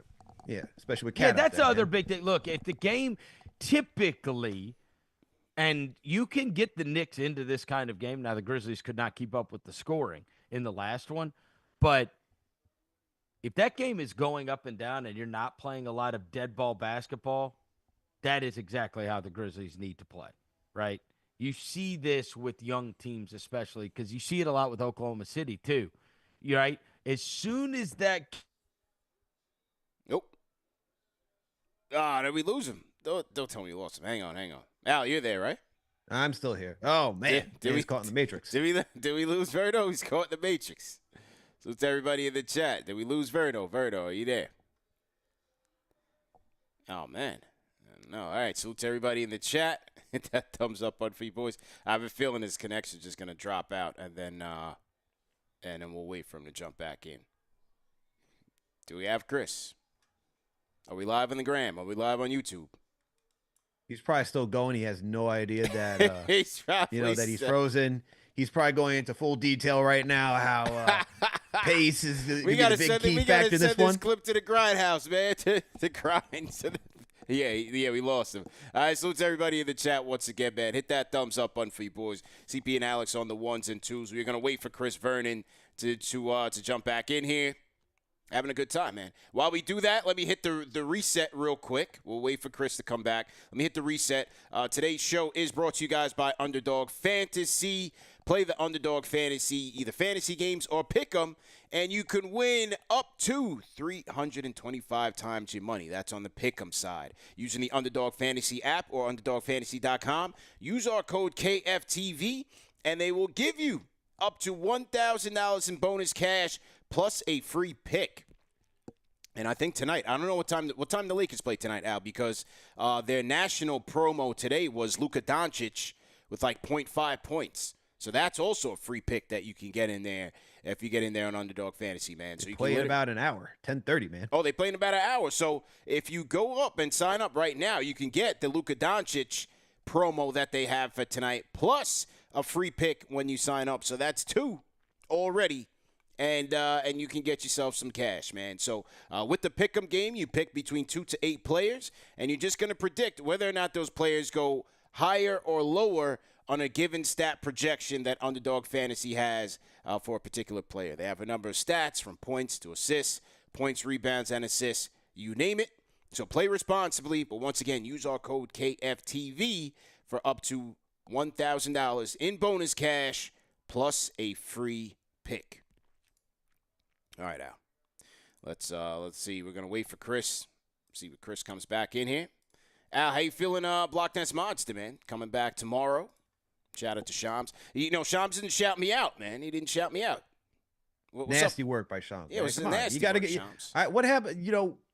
Especially with Cat. Yeah, that's the other big thing. Look, if the game typically, and you can get the Knicks into this kind of game. Now the Grizzlies could not keep up with the scoring in the last one, but if that game is going up and down and you're not playing a lot of dead ball basketball, that is exactly how the Grizzlies need to play, right? You see this with young teams especially because you see it a lot with Oklahoma City too, right? As soon as that Nope. Did we lose him? Don't tell me you lost him. Hang on. Al, you're there, right? I'm still here. Oh, man. He's caught in the Matrix. Did we lose Verno? He's caught in the Matrix. So it's everybody in the chat. Did we lose Verno? Verno, are you there? Oh, man. No. All right. Salute to everybody in the chat. Hit that thumbs up button for you boys. I have a feeling his connection's just going to drop out, and then we'll wait for him to jump back in. Do we have Chris? Are we live on the gram? Are we live on YouTube? He's probably still going. He has no idea that that he's frozen. He's probably going into full detail right now how pace is the big key factor in this one. This clip to the grindhouse, man, to grind. Yeah, we lost him. All right, salute to everybody in the chat once again, man. Hit that thumbs up button for you boys. CP and Alex on the ones and twos. We're gonna wait for Chris Vernon to jump back in here. Having a good time, man. While we do that, let me hit the reset real quick. We'll wait for Chris to come back. Let me hit the reset. Today's show is brought to you guys by Underdog Fantasy. Play the Underdog Fantasy, either fantasy games or pick 'em, and you can win up to 325 times your money. That's on the pick 'em side. Using the Underdog Fantasy app or UnderdogFantasy.com. Use our code KFTV, and they will give you up to $1,000 in bonus cash plus a free pick. And I think tonight, I don't know what time the Lakers play tonight, Al, because their national promo today was Luka Doncic with like 0.5 points. So that's also a free pick that you can get in there if you get in there on Underdog Fantasy, man. So you play in about an hour, 10:30, man. Oh, they play in about an hour. So if you go up and sign up right now, you can get the Luka Doncic promo that they have for tonight, plus a free pick when you sign up. So that's 2 already. And you can get yourself some cash, man. So with the pick'em game, you pick between 2 to 8 players, and you're just going to predict whether or not those players go higher or lower on a given stat projection that Underdog Fantasy has for a particular player. They have a number of stats from points to assists, points, rebounds, and assists. You name it. So play responsibly, but once again, use our code KFTV for up to $1,000 in bonus cash plus a free pick. All right, Al. Let's see. We're gonna wait for Chris. See when Chris comes back in here. Al, how you feeling? Block Dance Monster, man, coming back tomorrow. Shout out to Shams. Shams didn't shout me out, man. He didn't shout me out. Nasty work by Shams. Yeah, it was nasty. You got to get Shams. What happened?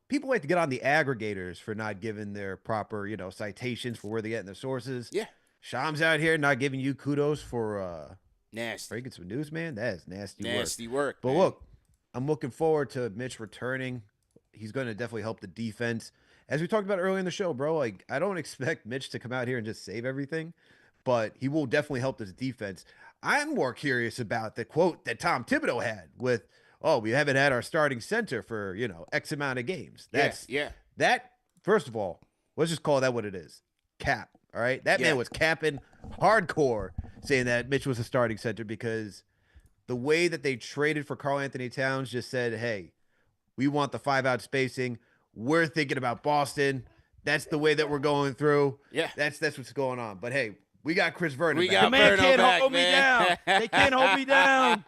People like to get on the aggregators for not giving their proper, citations for where they're getting their sources. Yeah. Shams out here not giving you kudos for nasty breaking some news, man. That is nasty work. But man. Look, I'm looking forward to Mitch returning. He's going to definitely help the defense. As we talked about earlier in the show, bro, like I don't expect Mitch to come out here and just save everything, but he will definitely help this defense. I'm more curious about the quote that Tom Thibodeau had with, we haven't had our starting center for, X amount of games. That, first of all, let's just call that what it is. Cap, all right? That man was capping hardcore saying that Mitch was a starting center because the way that they traded for Karl Anthony Towns just said, hey, we want the 5-out spacing. We're thinking about Boston. That's the way that we're going through. Yeah. That's what's going on. But, hey, we got Chris Vernon. We got man Verno can't back, hold man. me down. They can't hold me down.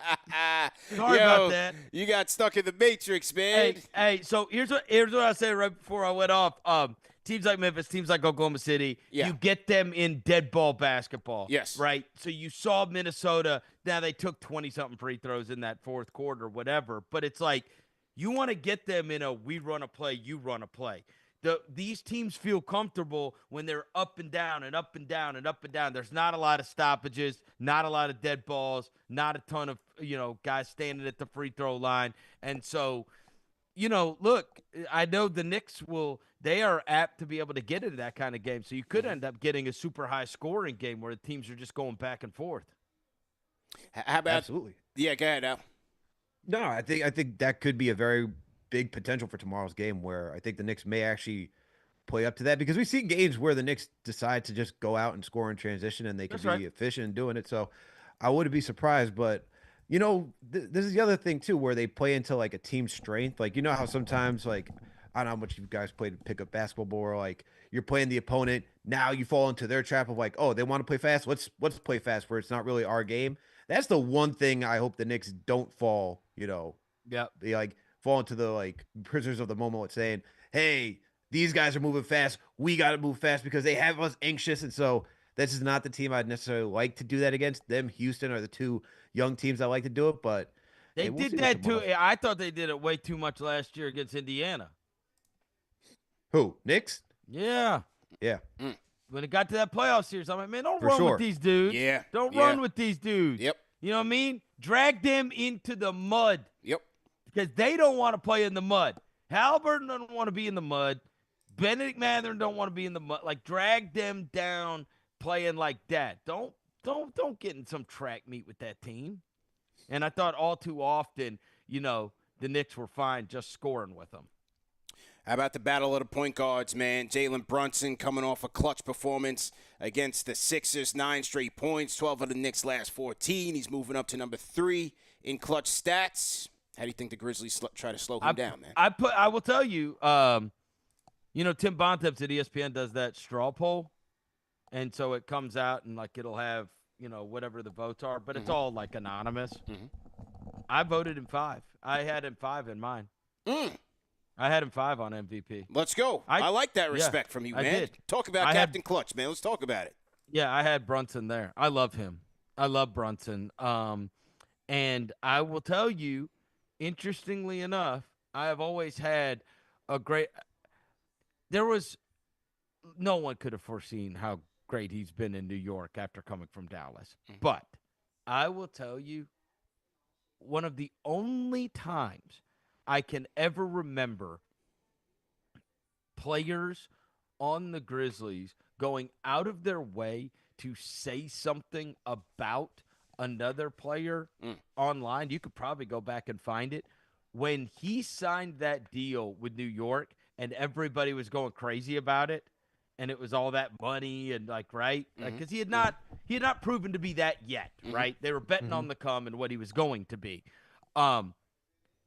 Sorry about that. You got stuck in the Matrix, man. Hey, so here's what I said right before I went off. Teams like Memphis, teams like Oklahoma City, you get them in dead ball basketball. Yes. Right? So you saw Minnesota. Now they took 20-something free throws in that fourth quarter, whatever. But it's like you want to get them in a we run a play, you run a play. these teams feel comfortable when they're up and down and up and down and up and down. There's not a lot of stoppages, not a lot of dead balls, not a ton of, guys standing at the free throw line. And so, look, I know the Knicks they are apt to be able to get into that kind of game. So you could end up getting a super high scoring game where the teams are just going back and forth. How about? Absolutely. Yeah, go ahead, Al. No, I think that could be a very big potential for tomorrow's game, where I think the Knicks may actually play up to that, because we see games where the Knicks decide to just go out and score in transition, and they can be efficient in doing it. So I wouldn't be surprised, but this is the other thing too, where they play into like a team strength. Like, how sometimes, like, I don't know how much you guys played pickup basketball, or like you're playing the opponent, now you fall into their trap of like, oh, they want to play fast, let's play fast, where it's not really our game. That's the one thing I hope the Knicks don't fall, they like fall into the like prisoners of the moment with saying, hey, these guys are moving fast, we got to move fast, because they have us anxious. And so this is not the team I'd necessarily like to do that against. Them, Houston, are the two young teams I like to do it, but they did that too. I thought they did it way too much last year against Indiana. Who? Knicks? Yeah. Yeah. When it got to that playoff series, I'm like, man, don't run with these dudes. Yeah. Don't run with these dudes. Yep. You know what I mean? Drag them into the mud. Yep. Because they don't want to play in the mud. Halliburton doesn't want to be in the mud. Benedict Mathurin don't want to be in the mud. Like, drag them down playing like that. Don't get in some track meet with that team. And I thought all too often, the Knicks were fine just scoring with them. How about the battle of the point guards, man? Jalen Brunson coming off a clutch performance against the Sixers, 9 straight points, 12 of the Knicks' last 14. He's moving up to number 3 in clutch stats. How do you think the Grizzlies try to slow him down, man? I will tell you, Tim Bontemps at ESPN does that straw poll, and so it comes out and like it'll have whatever the votes are, but it's all like anonymous. I voted him 5. I had him 5 in mine. I had him 5 on MVP. Let's go. I like that respect from you, man. I did. Talk about Captain Clutch, man. Let's talk about it. Yeah, I had Brunson there. I love him. I love Brunson. And I will tell you, interestingly enough, I have always had a great – no one could have foreseen how great he's been in New York after coming from Dallas. But I will tell you, one of the only times I can ever remember players on the Grizzlies going out of their way to say something about another player online. You could probably go back and find it. When he signed that deal with New York and everybody was going crazy about it, and it was all that money and because he had not proven to be that yet, right? They were betting on the come and what he was going to be.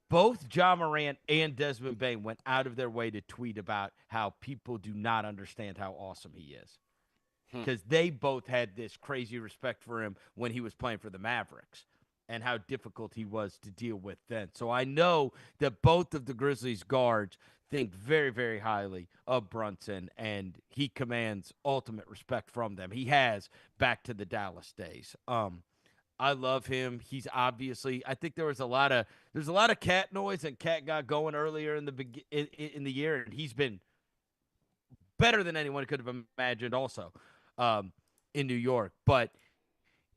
Both Ja Morant and Desmond Bane went out of their way to tweet about how people do not understand how awesome he is. Because they both had this crazy respect for him when he was playing for the Mavericks and how difficult he was to deal with then. So I know that both of the Grizzlies guards think very, very highly of Brunson, and he commands ultimate respect from them. He has back to the Dallas days. I love him. He's obviously. I think there's a lot of cat noise, and Cat got going earlier in the year, and he's been better than anyone could have imagined. Also, in New York, but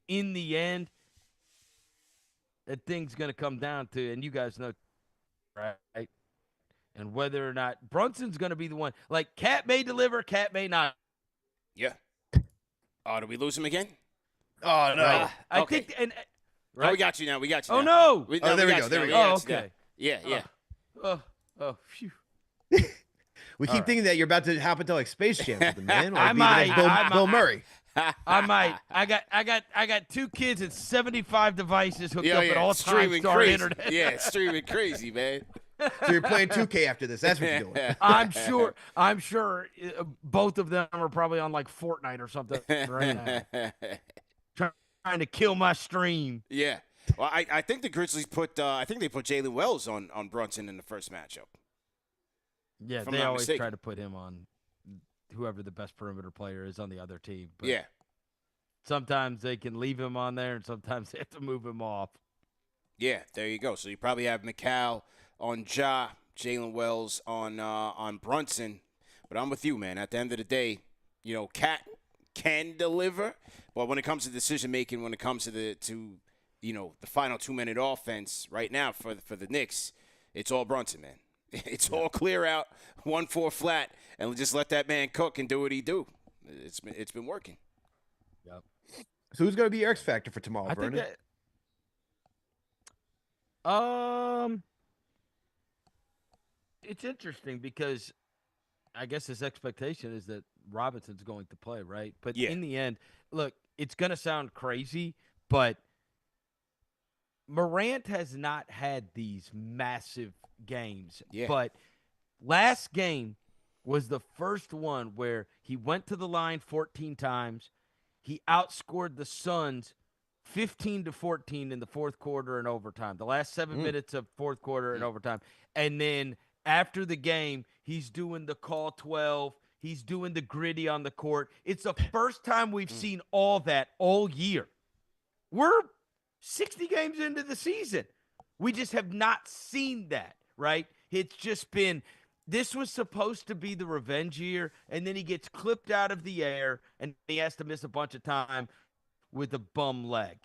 in the end, that thing's going to come down to, and you guys know, right? And whether or not Brunson's going to be the one. Like, Cat may deliver, Cat may not. Yeah. Oh, did we lose him again? Oh, no. Right. I Okay. think, and Oh, we got you now. We got you oh, now. no. Oh, there we go. There we go. Oh, okay. Yeah. Oh, phew. We keep thinking that you're about to hop into like Space Jam with the man. Like I might. Bill Murray. I might. I got 2 kids and 75 devices hooked up at all times streaming to our crazy. internet. Yeah, streaming crazy, man. So you're playing 2K after this. That's what you're doing. I'm sure both of them are probably on like Fortnite or something right now. Trying to kill my stream. Yeah. Well, I think the Grizzlies put Jalen Wells on Brunson in the first matchup. Yeah, they always try to put him on whoever the best perimeter player is on the other team. But yeah. Sometimes they can leave him on there, and sometimes they have to move him off. Yeah, there you go. So you probably have Mikal on Ja, Jalen Wells on Brunson. But I'm with you, man. At the end of the day, Cat can deliver, but when it comes to decision making, when it comes to the final 2-minute offense right now for the Knicks, it's all Brunson, man. It's all clear out, 1-4 flat, and just let that man cook and do what he do. It's been working. Yep. So who's going to be your X factor for tomorrow, Vernon? It's interesting because I guess his expectation is that Robinson's going to play, right? But in the end, look, it's going to sound crazy, but Morant has not had these massive games. Yeah. But last game was the first one where he went to the line 14 times. He outscored the Suns 15-14 in the fourth quarter and overtime. The last 7 minutes of fourth quarter and overtime. And then after the game, he's doing the call 12. He's doing the gritty on the court. It's the first time we've seen all that all year. We're 60 games into the season. We just have not seen that, right? It's just been, this was supposed to be the revenge year, and then he gets clipped out of the air, and he has to miss a bunch of time with a bum leg.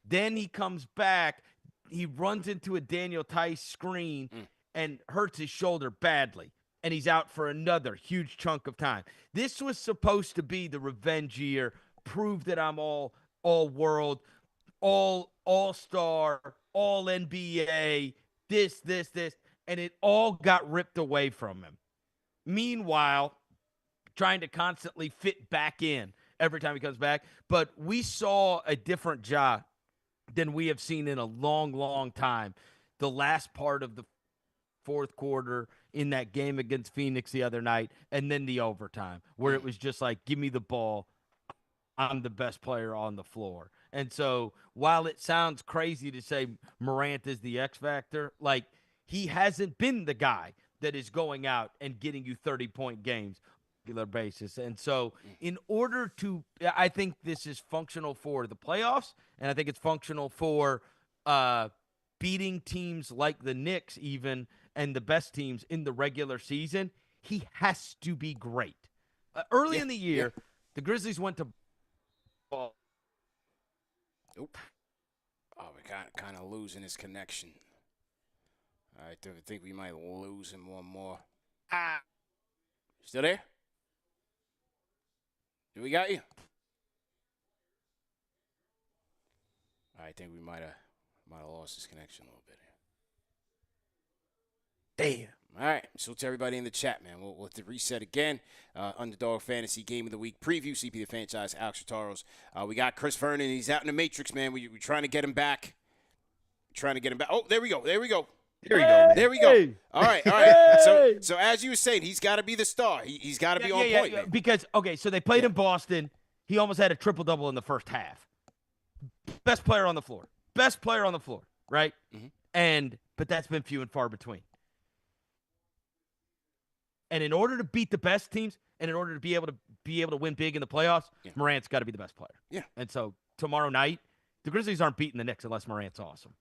Then he comes back, he runs into a Daniel Tice screen and hurts his shoulder badly, and he's out for another huge chunk of time. This was supposed to be the revenge year, prove that I'm all world, all-star, all NBA, this, and it all got ripped away from him. Meanwhile, trying to constantly fit back in every time he comes back. But we saw a different Ja than we have seen in a long, long time. The last part of the fourth quarter in that game against Phoenix the other night, and then the overtime, where it was just like, give me the ball. I'm the best player on the floor. And so while it sounds crazy to say Morant is the X factor, like, he hasn't been the guy that is going out and getting you 30-point games on a regular basis. And so in order to, I think this is functional for the playoffs, and I think it's functional for beating teams like the Knicks even, and the best teams in the regular season. He has to be great. Early in the year, the Grizzlies went to ball. Oop. Oh, we're kind of losing his connection. I think we might lose him one more. Still there? Do we got you? I think we might have lost his connection a little bit here. Damn. All right, so to everybody in the chat, man, we'll have to reset again. Underdog Fantasy Game of the Week preview, CP the Fanchise, Alex Trataros. We got Chris Vernon. He's out in the Matrix, man. We're trying to get him back. Oh, there we go. There we go, man. There we go. All right. Hey! So as you were saying, he's got to be the star. He's got to be on point, man. Because, so they played in Boston. He almost had a triple-double in the first half. Best player on the floor, right? Mm-hmm. But that's been few and far between. And in order to beat the best teams, and in order to be able to win big in the playoffs, Morant's got to be the best player. Yeah. And so tomorrow night, the Grizzlies aren't beating the Knicks unless Morant's awesome.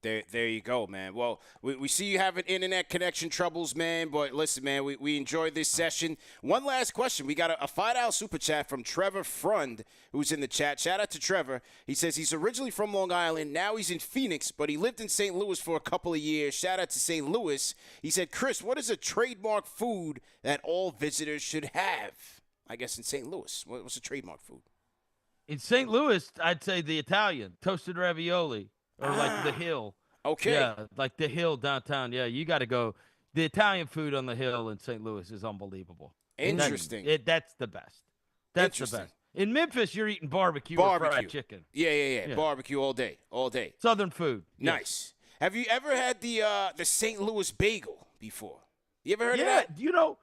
There you go, man. Well, we see you having internet connection troubles, man. But listen, man, we enjoyed this session. One last question. We got a $5 super chat from Trevor Frund, who's in the chat. Shout out to Trevor. He says he's originally from Long Island. Now he's in Phoenix, but he lived in St. Louis for a couple of years. Shout out to St. Louis. He said, Chris, what is a trademark food that all visitors should have? I guess in St. Louis. What's a trademark food? In St. Louis, I'd say the Italian, toasted ravioli. Or like the Hill. Okay. Yeah, like the Hill downtown. Yeah, you got to go. The Italian food on the Hill in St. Louis is unbelievable. Interesting. That's the best. That's the best. In Memphis, you're eating barbecue or fried chicken. Yeah. Barbecue all day. Southern food. Nice. Yes. Have you ever had the St. Louis bagel before? You ever heard of that? Yeah.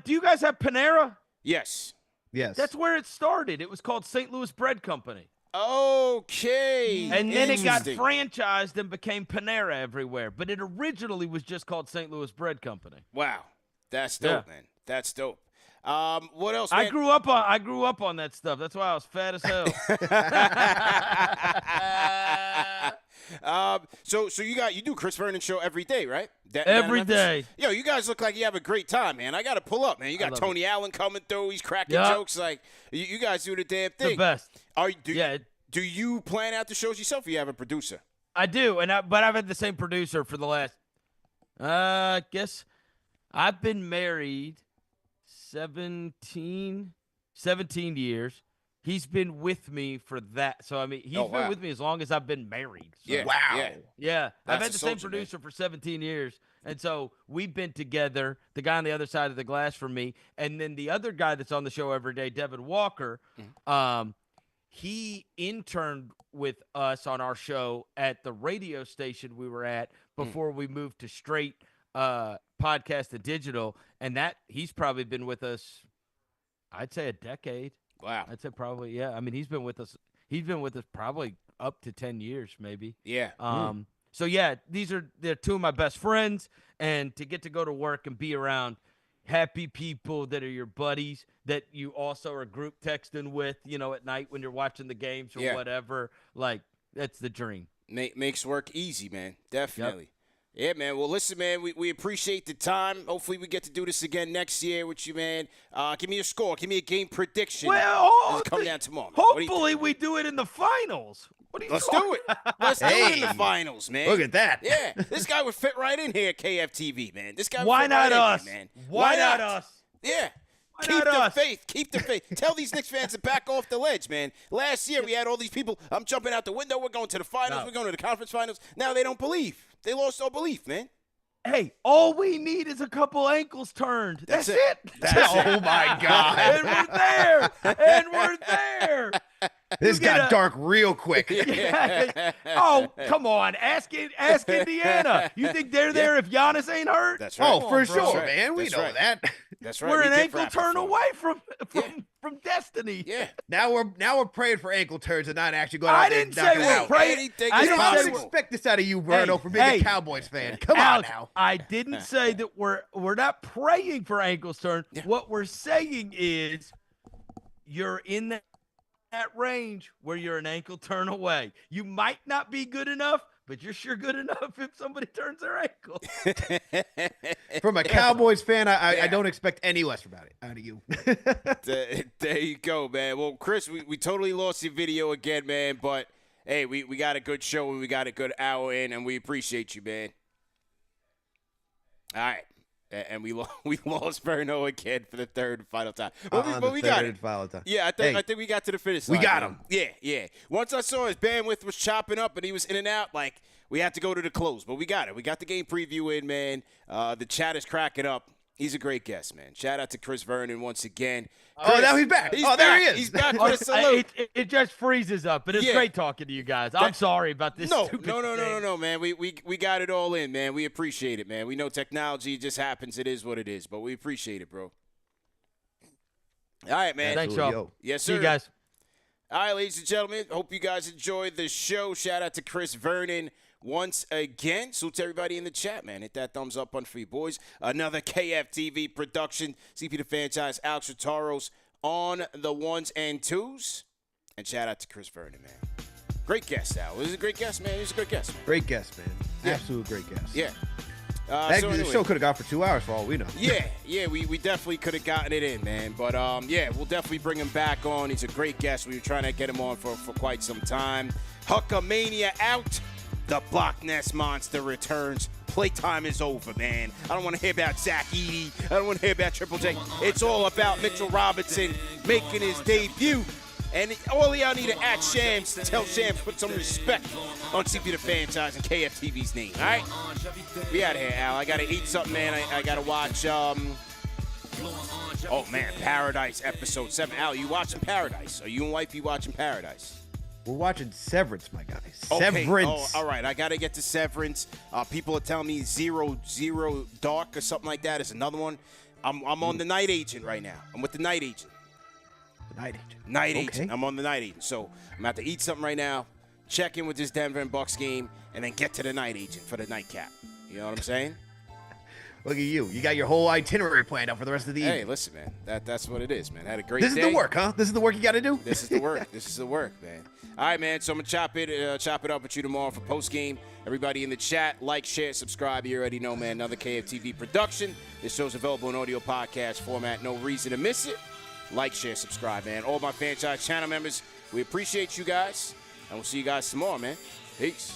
Do you guys have Panera? Yes. That's where it started. It was called St. Louis Bread Company. Okay. And then it got franchised and became Panera everywhere. But it originally was just called St. Louis Bread Company. Wow. That's dope, man. That's dope. What else, man? I grew up on that stuff. That's why I was fat as hell. So you do Chris Vernon show every day, right? Every day. Yo, you guys look like you have a great time, man. I got to pull up, man. You got Tony Allen coming through. He's cracking jokes. Like, you guys do the damn thing. The best. Do you plan out the shows yourself, or you have a producer? I do, but I've had the same producer for the last, I guess, I've been married 17 years. He's been with me for that. So, I mean, he's been with me as long as I've been married. So. Yeah. Wow. Yeah. I've had the same producer for 17 years. And so we've been together, the guy on the other side of the glass from me. And then the other guy that's on the show every day, Devin Walker, he interned with us on our show at the radio station we were at before we moved to straight podcast and digital. And that he's probably been with us, I'd say, a decade. Wow. I'd say probably, yeah. I mean, he's been with us probably up to 10 years, maybe. Yeah. So yeah, they're two of my best friends, and to get to go to work and be around happy people that are your buddies that you also are group texting with, at night when you're watching the games or whatever, like that's the dream. Makes work easy, man. Definitely. Yep. Yeah, man. Well, listen, man, we appreciate the time. Hopefully we get to do this again next year with you, man. Give me a score. Give me a game prediction. Well, come down tomorrow. Hopefully we do it in the finals. Let's do it. Let's do it in the finals, man. Look at that. Yeah, this guy would fit right in here at KFTV, man. This guy would Why fit not right us? in here, man. Why not us? Yeah. Why Keep not the us? faith. Keep the faith. Tell these Knicks fans to back off the ledge, man. Last year we had all these people, I'm jumping out the window. We're going to the finals. No. We're going to the conference finals. Now they don't believe. They lost all belief, man. Hey, all we need is a couple ankles turned. That's it. Oh, my God. And we're there. And we're there. This got dark real quick. Yeah. Oh, come on. Ask Indiana. You think they're there if Giannis ain't hurt? That's right. Oh, for That's sure, right. man. We That's know right. that. That's right. We're We an did ankle wrap it turn for away from destiny. Yeah. Now we're praying for ankle turns and not actually going out I there didn't and say knocking it we're out. praying. Anything I is didn't I say don't possible. expect this out of you, Verno, for being a Cowboys fan. Come Alex, on now. I didn't say that we're not praying for ankles turn. Yeah. What we're saying is you're in that range where you're an ankle turn away. You might not be good enough, but you're sure good enough if somebody turns their ankle. From a Cowboys fan, I don't expect any less about it out of you. There you go, man. Well, Chris, we totally lost your video again, man. But, hey, we got a good show and we got a good hour in, and we appreciate you, man. All right. And we lost Verno again for the third and final time. But we got it. Yeah, I think we got to the finish line. We got him. Yeah. Once I saw his bandwidth was chopping up and he was in and out, like, we had to go to the close. But we got it. We got the game preview in, man. The chat is cracking up. He's a great guest, man. Shout out to Chris Vernon once again. Chris, now he's back. There he is. He's back with a salute. It just freezes up, but it's great talking to you guys. I'm sorry about this. No, man. We got it all in, man. We appreciate it, man. We know technology just happens. It is what it is, but we appreciate it, bro. All right, man. Thanks, y'all. Yes, sir. See you guys. All right, ladies and gentlemen. Hope you guys enjoyed the show. Shout out to Chris Vernon once again. Salute to everybody in the chat, man. Hit that thumbs up button for you boys. Another KFTV production. CP the Fanchise, Alex Trataros on the ones and twos. And shout out to Chris Vernon, man. Great guest, Al. He was a great guest, man. He was a great guest, man. Great guest, man. Absolute great guest. Yeah. The show could have gone for 2 hours for all we know. Yeah, we definitely could have gotten it in, man. But, we'll definitely bring him back on. He's a great guest. We were trying to get him on for quite some time. Huckamania out. The Block Nest Monster returns. Playtime is over, man. I don't want to hear about Zach Edey. I don't want to hear about Triple J. It's all about Mitchell Robinson making his debut. And all y'all need to at Shams to tell Shams put some respect on CP the Fanchise and KFTV's name, all right? We out of here, Al. I got to eat something, man. I got to watch, Paradise episode 7. Al, you watching Paradise? Are you and wifey watching Paradise? We're watching Severance, my guy. Okay. Severance. Oh, all right. I got to get to Severance. People are telling me Zero Dark or something like that is another one. I'm on the Night Agent right now. I'm with the Night Agent. Night Agent. I'm on the Night Agent. So I'm about to eat something right now, check in with this Denver and Bucks game, and then get to the Night Agent for the nightcap. You know what I'm saying? Look at you. You got your whole itinerary planned out for the rest of the evening. Hey, listen, man. That's what it is, man. Had a great This day. is the work, huh? This is the work you got to do? This is the work. This is the work, man. All right, man. So I'm going to chop it up with you tomorrow for post-game. Everybody in the chat, like, share, subscribe. You already know, man. Another KFTV production. This show's available in audio podcast format. No reason to miss it. Like, share, subscribe, man. All my Fanchise channel members, we appreciate you guys. And we'll see you guys tomorrow, man. Peace.